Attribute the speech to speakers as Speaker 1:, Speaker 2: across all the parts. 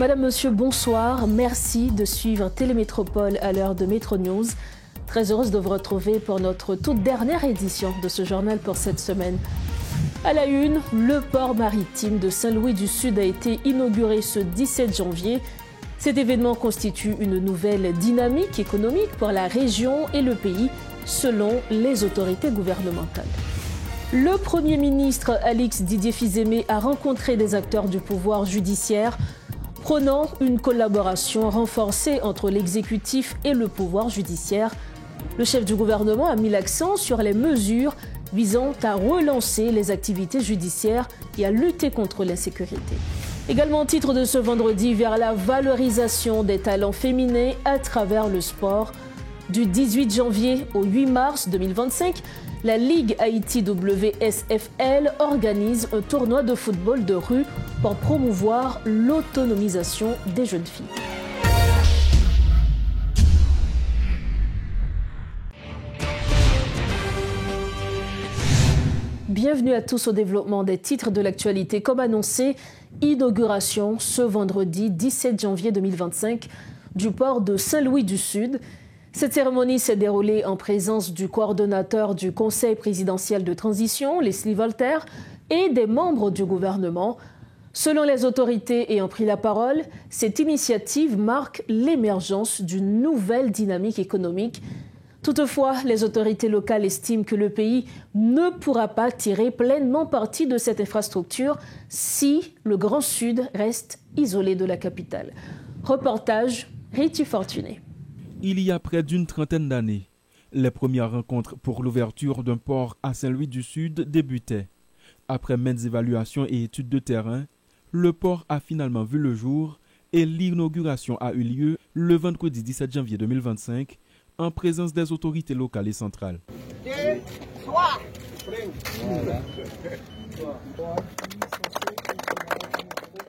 Speaker 1: Madame, Monsieur, bonsoir. Merci de suivre Télémétropole à l'heure de Métro News. Très heureuse de vous retrouver pour notre toute dernière édition de ce journal pour cette semaine. À la une, le port maritime de Saint-Louis-du-Sud a été inauguré ce 17 janvier. Cet événement constitue une nouvelle dynamique économique pour la région et le pays, selon les autorités gouvernementales. Le Premier ministre Alix Didier Fils-Aimé a rencontré des acteurs du pouvoir judiciaire, prônant une collaboration renforcée entre l'exécutif et le pouvoir judiciaire. Le chef du gouvernement a mis l'accent sur les mesures visant à relancer les activités judiciaires et à lutter contre l'insécurité. Également, titre de ce vendredi, vers la valorisation des talents féminins à travers le sport. Du 18 janvier au 8 mars 2025, la Ligue Haïti WSFL organise un tournoi de football de rue pour promouvoir l'autonomisation des jeunes filles. Bienvenue à tous au développement des titres de l'actualité. Comme annoncé, inauguration ce vendredi 17 janvier 2025 du port de Saint-Louis-du-Sud. Cette cérémonie s'est déroulée en présence du coordonnateur du Conseil présidentiel de transition, Leslie Voltaire, et des membres du gouvernement. Selon les autorités ayant pris la parole, cette initiative marque l'émergence d'une nouvelle dynamique économique. Toutefois, les autorités locales estiment que le pays ne pourra pas tirer pleinement parti de cette infrastructure si le Grand Sud reste isolé de la capitale. Reportage Riti Fortuné.
Speaker 2: Il y a près d'une trentaine d'années, les premières rencontres pour l'ouverture d'un port à Saint-Louis-du-Sud débutaient. Après maintes évaluations et études de terrain, le port a finalement vu le jour et l'inauguration a eu lieu le vendredi 17 janvier 2025 en présence des autorités locales et centrales.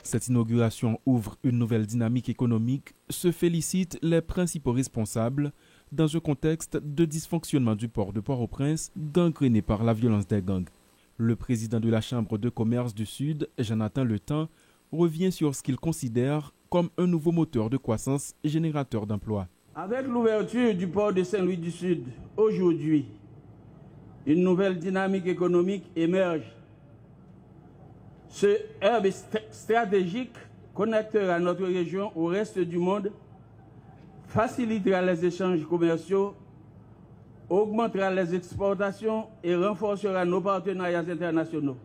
Speaker 2: Cette inauguration ouvre une nouvelle dynamique économique, se félicitent les principaux responsables dans un contexte de dysfonctionnement du port de Port-au-Prince gangréné par la violence des gangs. Le président de la Chambre de commerce du Sud, Jonathan Letemps, revient sur ce qu'il considère comme un nouveau moteur de croissance générateur d'emplois.
Speaker 3: Avec l'ouverture du port de Saint-Louis-du-Sud, aujourd'hui, une nouvelle dynamique économique émerge. Ce hub stratégique connectera notre région au reste du monde, facilitera les échanges commerciaux, augmentera les exportations et renforcera nos partenariats internationaux.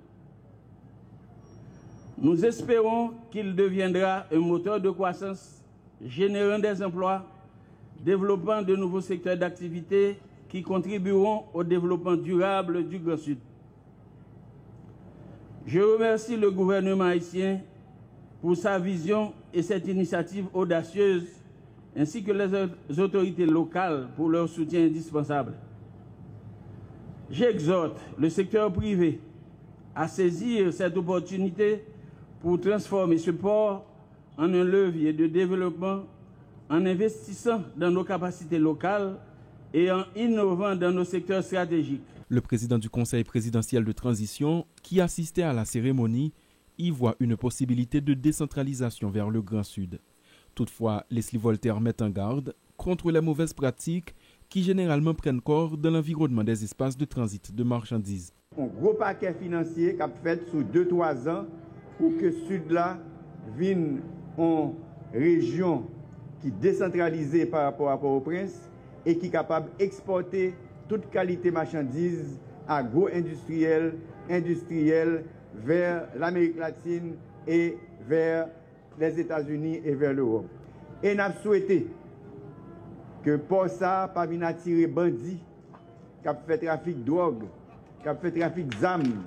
Speaker 3: Nous espérons qu'il deviendra un moteur de croissance, générant des emplois, développant de nouveaux secteurs d'activité qui contribueront au développement durable du Grand Sud. Je remercie le gouvernement haïtien pour sa vision et cette initiative audacieuse, ainsi que les autorités locales pour leur soutien indispensable. J'exhorte le secteur privé à saisir cette opportunité pour transformer ce port en un levier de développement en investissant dans nos capacités locales et en innovant dans nos secteurs stratégiques.
Speaker 2: Le président du Conseil présidentiel de transition, qui assistait à la cérémonie, y voit une possibilité de décentralisation vers le Grand Sud. Toutefois, Leslie Voltaire met en garde contre les mauvaises pratiques qui généralement prennent corps dans l'environnement des espaces de transit de marchandises.
Speaker 4: Un gros paquet financier qui a fait sur 2-3 ans pour que Sud-là vienne en région qui est décentralisée par rapport à Port-au-Prince et qui est capable d'exporter toute qualité marchandises agro-industrielles, industrielles vers l'Amérique latine et vers les États-Unis et vers l'Europe. Et nous avons souhaité que pour ça, pas venir attirer bandits qui ont fait trafic de drogue, qui ont fait trafic d'armes.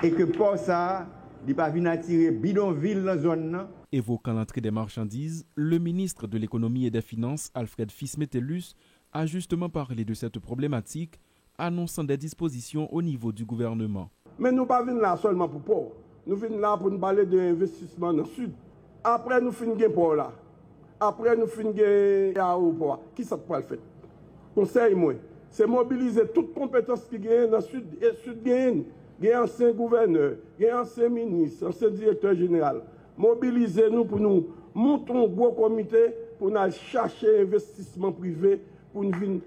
Speaker 4: Et que pour ça, il ne pas venir attirer bidonville dans la zone.
Speaker 2: Évoquant l'entrée des marchandises, le ministre de l'économie et des finances, Alfred Fils-Metellus, a justement parlé de cette problématique, annonçant des dispositions au niveau du gouvernement.
Speaker 5: Mais nous ne venons pas là seulement pour port. Nous venons là pour nous parler de l'investissement dans le sud. Après, nous finissons le port là. Après, nous finissons l'aéroport. Qui ça peut le faire? Conseil, moi, c'est mobiliser toutes les compétences qui gagnent dans le sud et le sud gagne. il y a ancien gouverneur, il y a ancien ministre, ancien directeur général. Mobilisez-nous pour nous monter un gros comité pour nous chercher investissement privé pour nous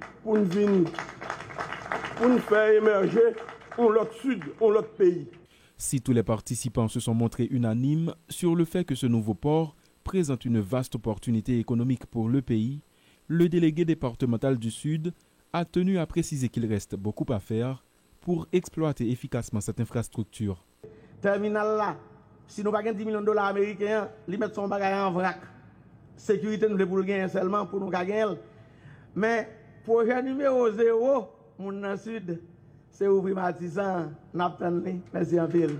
Speaker 5: faire émerger l'autre sud, l'autre pays.
Speaker 2: Si tous les participants se sont montrés unanimes sur le fait que ce nouveau port présente une vaste opportunité économique pour le pays, le délégué départemental du Sud a tenu à préciser qu'il reste beaucoup à faire pour exploiter efficacement cette infrastructure.
Speaker 3: Terminal là, si nous n'avons pas $10 millions américains, ils mettent son bagage en vrac. Sécurité, nous voulons gagner seulement pour nous gagner. Mais projet numéro 0, mon dans le Sud, c'est ouvrir Matissan, merci en pile.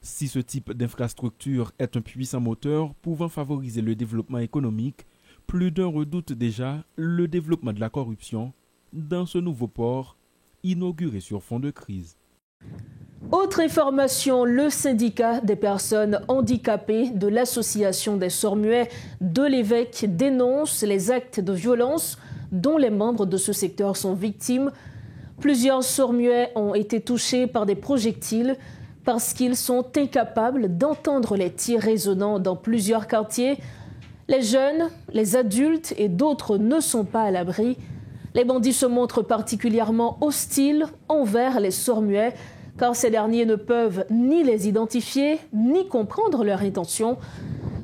Speaker 2: Si ce type d'infrastructure est un puissant moteur pouvant favoriser le développement économique, plus d'un redoute déjà le développement de la corruption dans ce nouveau port inauguré sur fond de crise.
Speaker 1: Autre information, le syndicat des personnes handicapées de l'association des sourds-muets de l'Évêque dénonce les actes de violence dont les membres de ce secteur sont victimes. Plusieurs sourds-muets ont été touchés par des projectiles parce qu'ils sont incapables d'entendre les tirs résonnants dans plusieurs quartiers. Les jeunes, les adultes et d'autres ne sont pas à l'abri. Les bandits se montrent particulièrement hostiles envers les sourds-muets car ces derniers ne peuvent ni les identifier ni comprendre leurs intentions.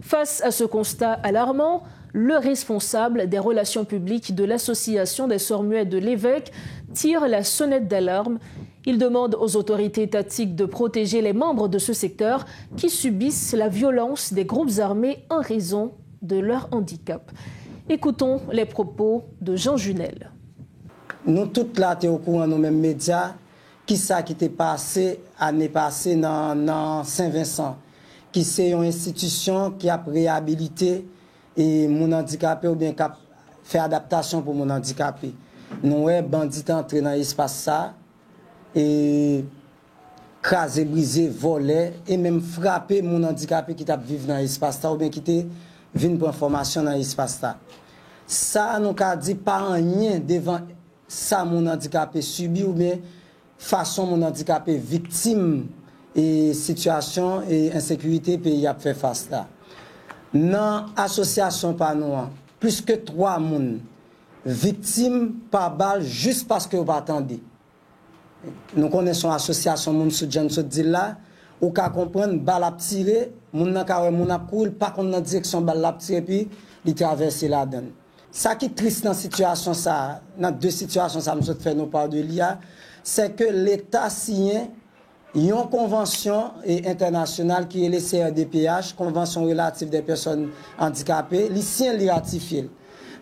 Speaker 1: Face à ce constat alarmant, le responsable des relations publiques de l'association des sourds-muets de l'Évêque tire la sonnette d'alarme. Il demande aux autorités étatiques de protéger les membres de ce secteur qui subissent la violence des groupes armés en raison de leur handicap. Écoutons les propos de Jean Junel.
Speaker 6: Nous toutes là, t'es au courant nos mêmes médias, qui ça qui t'est passé année passée dans Saint-Vincent, qui c'est une institution qui a réhabilité et mon handicapé ou bien qui a fait adaptation pour mon handicapé. Nous avons bandits entrés dans l'espace ça et crasé, brisé, volé et même frappé mon handicapé qui t'a vécu dans l'espace ça ou bien qui t'est venu pour information dans l'espace ça. Ça nous a dit pas rien devant ça mon handicapé subi ou bien façon mon handicapé victime et situation et insécurité pays a fait face là. Dans l'association par nous, plus que 3 personnes victimes par balle juste parce que vous attendez. Nous connaissons l'association Moun Soudjan Soudil là, ou qu'à comprendre balle a tiré, moun nan ka moun a couru pas contre dans direction balle a tiré puis il traverse la donne. Ça qui est triste dans situation ça, dans deux situations ça nous fait nous part de l'IA, c'est que l'État signe une convention internationale qui est le CRDPH, Convention relative des personnes handicapées, les signe les ratifié.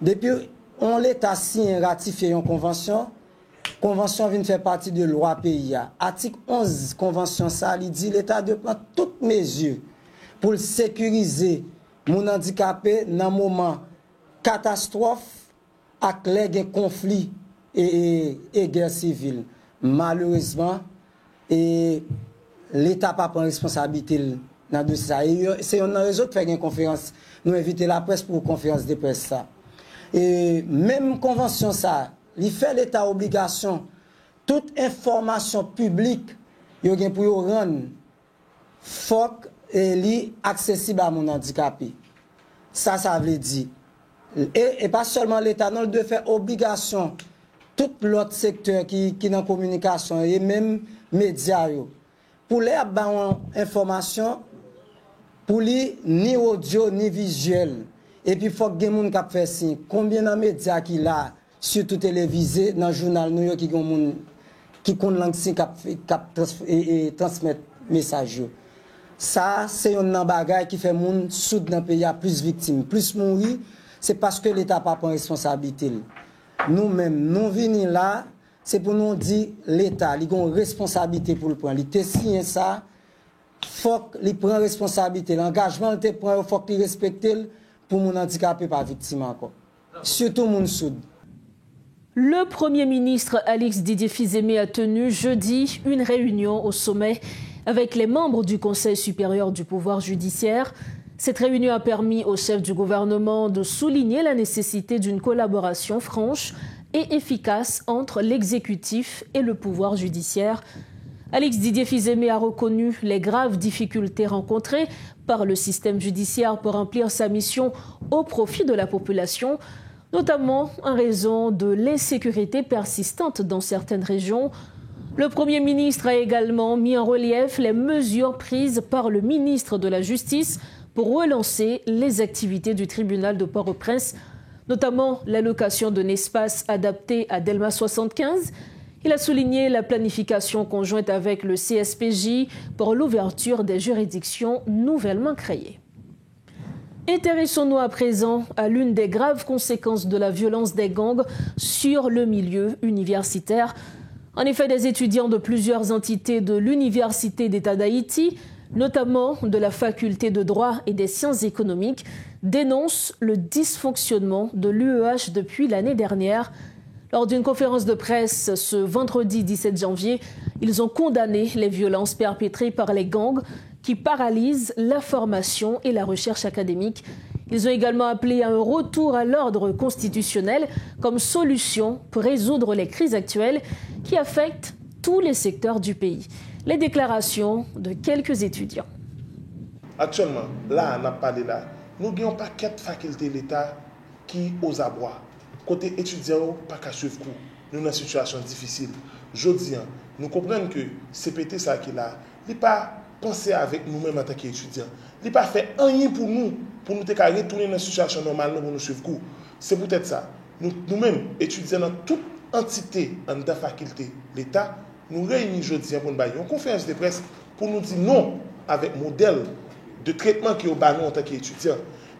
Speaker 6: Depuis on l'État signe ratifié une convention vient faire partie de loi pays. Article 11 convention ça il dit l'État doit prendre toutes mesures pour sécuriser mon handicapé dans moment catastrophe avec les conflits et guerre civile. Malheureusement, l'État n'a pas pris responsabilité dans ça. C'est une raison de faire une conférence. Nous invitons la presse pour une conférence de presse. Ça. Et même convention, ça, il fait l'État obligation. Toute information publique, il y a pour rendre FOC et accessible à mon handicapé. Ça veut dire. Et pas seulement l'État, non, il doit faire obligation. Tout l'autre secteur qui est dans la communication et même les médias, pour les informations, pour les ni audio ni visuel. Et puis il faut que les gens fassent signe. Combien de médias qui là, surtout télévisés, dans le journal New York, qui ont langue et transmettre message. Ça, c'est un bagage qui fait que les gens soude dans le pays a plus victimes, plus mourir, c'est parce que l'État n'a pas pris responsabilité. Nous-mêmes, nous venons là, c'est pour nous dire l'État, il a une responsabilité pour le prendre. Il a signé ça, il faut qu'il prenne responsabilité. L'engagement, il faut qu'il respecte pour mon handicapé pas victime encore. Surtout mon soud.
Speaker 1: Le Premier ministre Alix Didier Fils-Aimé a tenu jeudi une réunion au sommet avec les membres du Conseil supérieur du pouvoir judiciaire. Cette réunion a permis au chef du gouvernement de souligner la nécessité d'une collaboration franche et efficace entre l'exécutif et le pouvoir judiciaire. Alix Didier Fils-Aimé a reconnu les graves difficultés rencontrées par le système judiciaire pour remplir sa mission au profit de la population, notamment en raison de l'insécurité persistante dans certaines régions. Le Premier ministre a également mis en relief les mesures prises par le ministre de la Justice pour relancer les activités du tribunal de Port-au-Prince, notamment l'allocation d'un espace adapté à Delma 75. Il a souligné la planification conjointe avec le CSPJ pour l'ouverture des juridictions nouvellement créées. Intéressons-nous à présent à l'une des graves conséquences de la violence des gangs sur le milieu universitaire. En effet, des étudiants de plusieurs entités de l'Université d'État d'Haïti, notamment de la faculté de droit et des sciences économiques, dénoncent le dysfonctionnement de l'UEH depuis l'année dernière. Lors d'une conférence de presse ce vendredi 17 janvier, ils ont condamné les violences perpétrées par les gangs qui paralysent la formation et la recherche académique. Ils ont également appelé à un retour à l'ordre constitutionnel comme solution pour résoudre les crises actuelles qui affectent tous les secteurs du pays. Les déclarations de quelques étudiants.
Speaker 7: Actuellement, là, on a parlé là, nous avons un paquet de facultés de l'État qui aux abois. Côté étudiants, pas qu'à suivre cours. Nous sommes dans une situation difficile. Aujourd'hui, nous comprenons que CPT, ça qui est là, il n'est pas pensé avec nous-mêmes en tant qu'étudiants. Il n'est pas fait rien pour nous retourner dans une situation normale pour nous suivre cours. C'est peut-être ça. Nous-mêmes, étudiants dans toute entité en la faculté de l'État, nous réunissons aujourd'hui pour nous faire une conférence de presse pour nous dire non avec le modèle de traitement qui est au bas nous en tant qu'étudiants.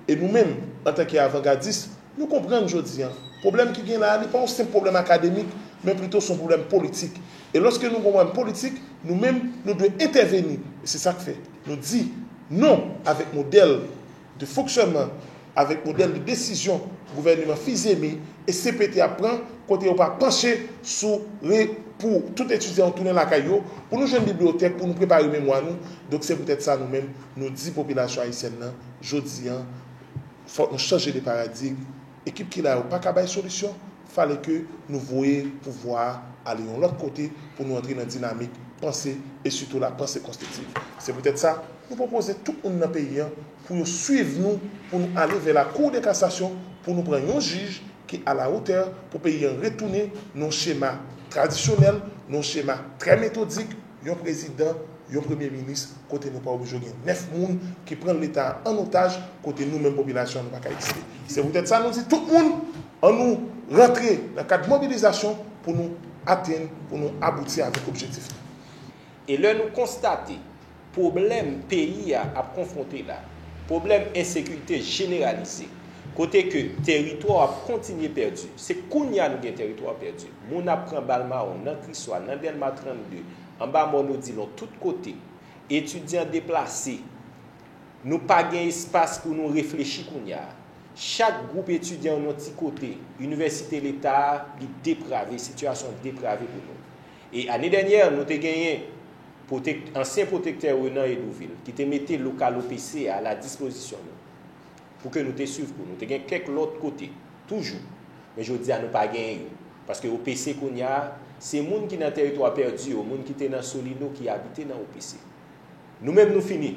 Speaker 7: Et nous-mêmes, en tant qu'avant-gardistes, nous comprenons aujourd'hui. Le problème qui est là, n'est pas un simple problème académique, mais plutôt son problème politique. Et lorsque nous avons un problème politique, nous-mêmes, nous devons intervenir. Et c'est ça que fait. Nous disons non avec le modèle de fonctionnement, avec le modèle de décision gouvernement Fils-Aimé et CPT apprend côté on pas pencher sur pour tout étudiant tourner la caillou pour nous jouer une bibliothèque pour nous préparer mémoire nous. Donc c'est peut-être ça nous-mêmes nous dit population haïtienne là jodi an faut nous changer de paradigme équipe qui là pas capable solution fallait que nous voyions pouvoir aller de l'autre côté pour nous entrer dans la dynamique penser et surtout la pensée constructive. C'est peut-être ça nous proposer tout le monde dans le pays pour nous suivre nous pour nous aller vers la cour de cassation pour nous prendre un juge qui est à la hauteur pour payer retourner nos schémas traditionnels, nos schémas très méthodiques, un président, un premier ministre, côté nous pas obligé de 9 personnes qui prennent l'État en otage, côté nous-mêmes population nous pas exister. C'est peut-être ça nous dit tout le monde en nous rentrer dans le cadre de mobilisation pour nous atteindre, pour nous aboutir avec l'objectif.
Speaker 8: Et là nous constatons problème pays à confronter là, problème insécurité généralisée. Côté que territoire a continué perdu. C'est Kounia nous gagne territoire perdu. Moun apprend Balmaon, dans Crissois, dans Delma 32, en bas Monodi, de tous côtés. Étudiants déplacés. Nous pas gain espace pour nous réfléchir Kounia. Chaque groupe étudiant de notre côté, université l'État, dépravé, situation dépravée pour nous. Et l'année dernière, nous avons gagné ancien protecteur Renan Edouville qui te mettait local OPC à la disposition pour que nous te suivions. Nous te gagnons quelques autres côtés, toujours. Mais je dis à nous pas gagner. Parce que OPC qu'on y a, c'est les gens qui sont dans le territoire perdu, les gens qui sont dans Solino, qui habitent dans l'OPC. Nous-mêmes, nous finissons.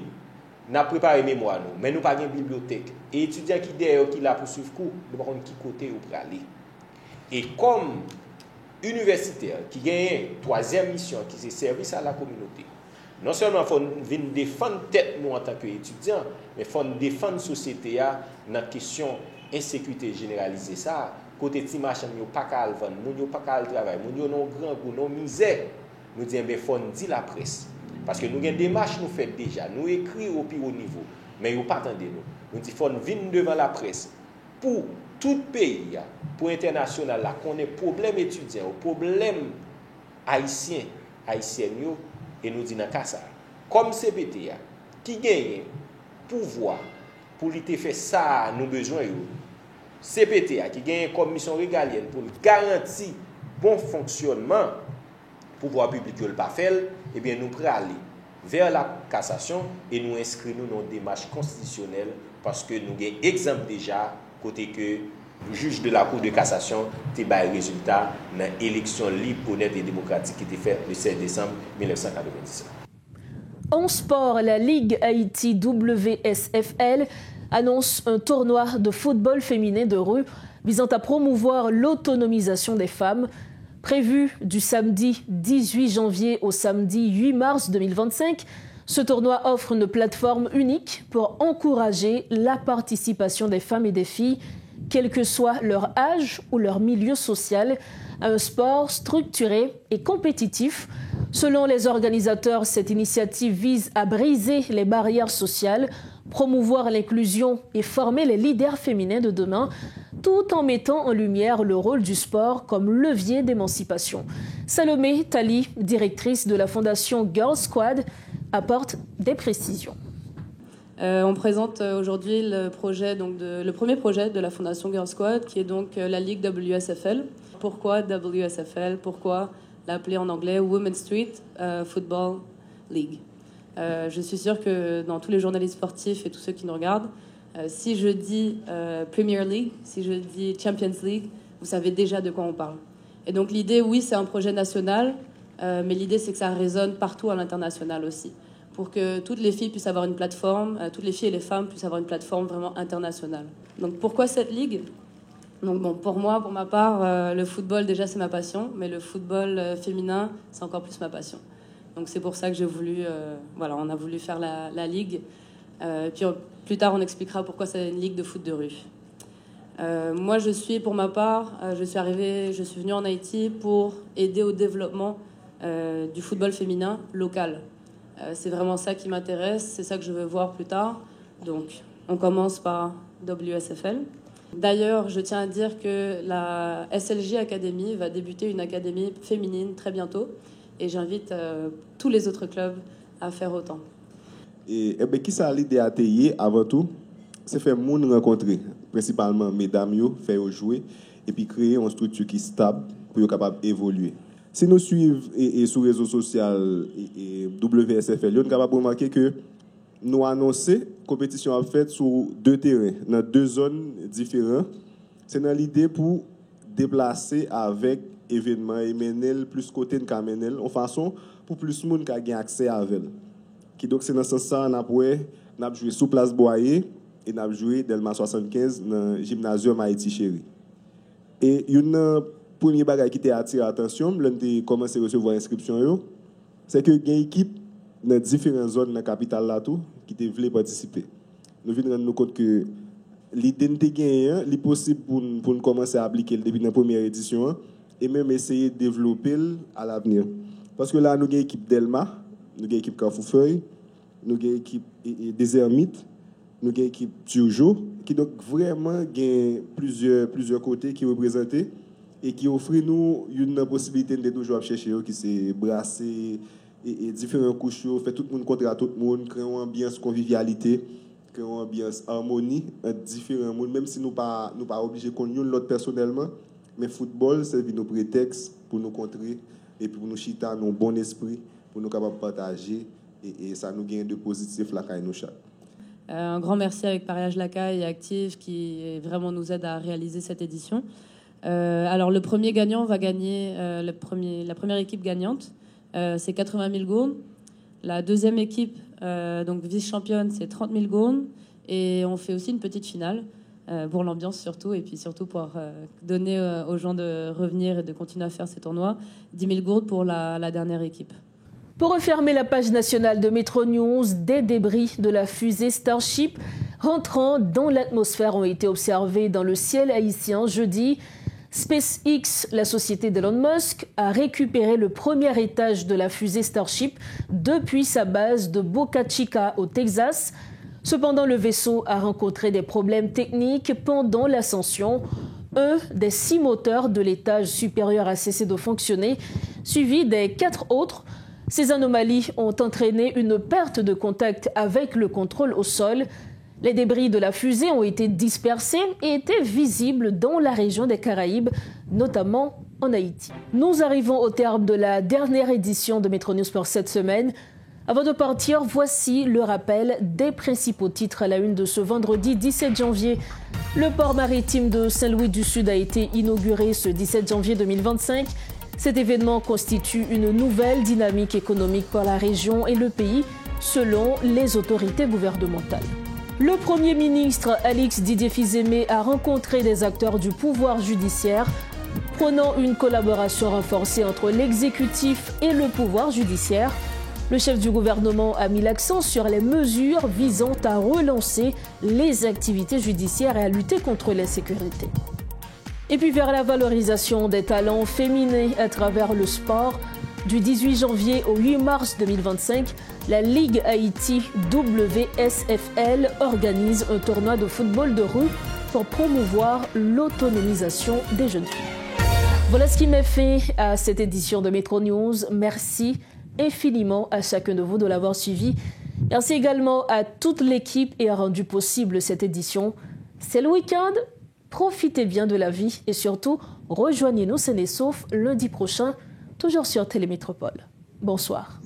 Speaker 8: Nous avons préparé mémoire, mais nous n'avons pas de bibliothèque. Et les étudiants qui derrière qui là pour suivre cours, nous ne savons pas qui côté ou pour aller. Et comme universitaire qui gagne troisième mission, qui c'est service à la communauté, non seulement il faut venir défendre tête nous en tant qu'étudiants, mais il faut défendre la société dans la question insécurité généralisée. Ça, côté de machin, nous pas qu'à vendre, nous pas qu'à travailler, nous avons grand goût, nous misère. Nous disons il faut dire la presse. Parce que nous avons des démarches nous fait déjà, nous écrivons au plus haut niveau, mais ils ne pas attendre nous. Nous disons il faut venir devant la presse pour tout pays, pour l'international, qu'on ait problème étudiant, problème haïtien, et nous disons dans ça. Comme CPT, qui gagne pouvoir pour lui faire ça, nous besoin. CPT, qui gagne comme mission régalienne pour garantir bon fonctionnement pouvoir public le pas fait, eh bien nous pourrons aller vers la cassation et nous inscrire dans une démarche constitutionnelle parce que nous avons exemple déjà côté que juge de la Cour de cassation te bail résultat dans l'élection libre, honnête et démocratique qui était faite le 16 décembre 1997.
Speaker 1: En sport, la Ligue Haïti WSFL annonce un tournoi de football féminin de rue visant à promouvoir l'autonomisation des femmes. Prévu du samedi 18 janvier au samedi 8 mars 2025, ce tournoi offre une plateforme unique pour encourager la participation des femmes et des filles, quel que soit leur âge ou leur milieu social, à un sport structuré et compétitif. Selon les organisateurs, cette initiative vise à briser les barrières sociales, promouvoir l'inclusion et former les leaders féminins de demain, tout en mettant en lumière le rôle du sport comme levier d'émancipation. Salomé Tali, directrice de la fondation Girl Squad, apporte des précisions.
Speaker 9: On présente aujourd'hui le premier projet de la fondation Girl Squad, qui est donc la Ligue WSFL. Pourquoi WSFL? Pourquoi l'appeler en anglais Women's Street Football League? Je suis sûre que dans tous les journalistes sportifs et tous ceux qui nous regardent, si je dis Premier League, si je dis Champions League, vous savez déjà de quoi on parle. Et donc l'idée, oui, c'est un projet national, mais l'idée, c'est que ça résonne partout à l'international aussi, pour que toutes les filles puissent avoir une plateforme, toutes les filles et les femmes puissent avoir une plateforme vraiment internationale. Donc pourquoi cette ligue? Donc bon, pour moi, pour ma part, le football, déjà, c'est ma passion, mais le football féminin, c'est encore plus ma passion. Donc c'est pour ça que j'ai voulu, on a voulu faire la ligue. Puis plus tard, on expliquera pourquoi c'est une ligue de foot de rue. Moi, pour ma part, je suis venue en Haïti pour aider au développement du football féminin local. C'est vraiment ça qui m'intéresse, c'est ça que je veux voir plus tard. Donc, on commence par WSFL. D'ailleurs, je tiens à dire que la SLJ Academy va débuter une académie féminine très bientôt. Et j'invite tous les autres clubs à faire autant.
Speaker 10: Et qui ça l'idée à tailler avant tout, c'est faire moun rencontrer, principalement mesdames faire jouer et puis créer une structure qui est stable pour être capable d'évoluer. Si nous suivons sur les réseaux sociaux et WSFL, nous sommes capables de remarquer que nous annonçons compétition à faire sur 2 terrains, dans 2 zones différentes. C'est dans l'idée pour déplacer avec événements et mener plus côté de Kamenel en façon pour plus de monde qui a gain accès à elle. Qui donc c'est dans ce sens ça on a joué sous place Boyer et on a joué Delma 75 dans le gymnasium Haïti Chéri. Et une première bagage qui t'a attiré l'attention, l'on a commencé à recevoir l'inscription, c'est que il y a une équipe dans différentes zones de la capitale là tout qui te voulait participer. Nous venons rendre nous compte que l'idée de gagner est possible pour nous commencer à appliquer depuis la première édition et même essayer de développer à l'avenir. Parce que là, nous avons une équipe Delma, nous avons une équipe Carrefourfeuille, nous avons une équipe des Ermites, nous avons une équipe Turjo, qui donc vraiment gagne plusieurs côtés qui représentent et qui offrent nous une possibilité de toujours chercher, qui c'est brasser et différents couches, faire tout le monde contre tout le monde, créer une ambiance convivialité, créer une ambiance harmonie entre différents mondes, même si nous pas obligés de connaître l'autre personnellement. Mais football, c'est nos prétextes pour nous contrer et pour nous chiter nos bon esprit, pour nous capables de partager et ça nous gagne de positif la caille nous chaque.
Speaker 9: Un grand merci avec Pariage Lacaille et Active qui vraiment nous aide à réaliser cette édition. Alors le premier gagnant va gagner, la première équipe gagnante, c'est 80 000 gourdes. La deuxième équipe, donc vice-championne, c'est 30 000 gourdes. Et on fait aussi une petite finale. Pour l'ambiance surtout, et puis surtout pour donner aux gens de revenir et de continuer à faire ces tournois. 10 000 gourdes pour la dernière équipe.
Speaker 1: Pour refermer la page nationale de Metro News, des débris de la fusée Starship rentrant dans l'atmosphère ont été observés dans le ciel haïtien jeudi. SpaceX, la société d'Elon Musk, a récupéré le premier étage de la fusée Starship depuis sa base de Boca Chica au Texas. Cependant, le vaisseau a rencontré des problèmes techniques pendant l'ascension. Un des 6 moteurs de l'étage supérieur a cessé de fonctionner, suivi des 4 autres. Ces anomalies ont entraîné une perte de contact avec le contrôle au sol. Les débris de la fusée ont été dispersés et étaient visibles dans la région des Caraïbes, notamment en Haïti. Nous arrivons au terme de la dernière édition de Metro News pour cette semaine. Avant de partir, voici le rappel des principaux titres à la une de ce vendredi 17 janvier. Le port maritime de Saint-Louis-du-Sud a été inauguré ce 17 janvier 2025. Cet événement constitue une nouvelle dynamique économique pour la région et le pays, selon les autorités gouvernementales. Le Premier ministre Alix Didier Fils-Aimé a rencontré des acteurs du pouvoir judiciaire, prônant une collaboration renforcée entre l'exécutif et le pouvoir judiciaire. Le chef du gouvernement a mis l'accent sur les mesures visant à relancer les activités judiciaires et à lutter contre l'insécurité. Et puis vers la valorisation des talents féminins à travers le sport, du 18 janvier au 8 mars 2025, la Ligue Haïti WSFL organise un tournoi de football de rue pour promouvoir l'autonomisation des jeunes filles. Voilà ce qui met fin à cette édition de Métro News. Merci infiniment à chacun de vous de l'avoir suivi. Merci également à toute l'équipe qui a rendu possible cette édition. C'est le week-end, profitez bien de la vie et surtout, rejoignez-nous sains et saufs lundi prochain, toujours sur Télémétropole. Bonsoir.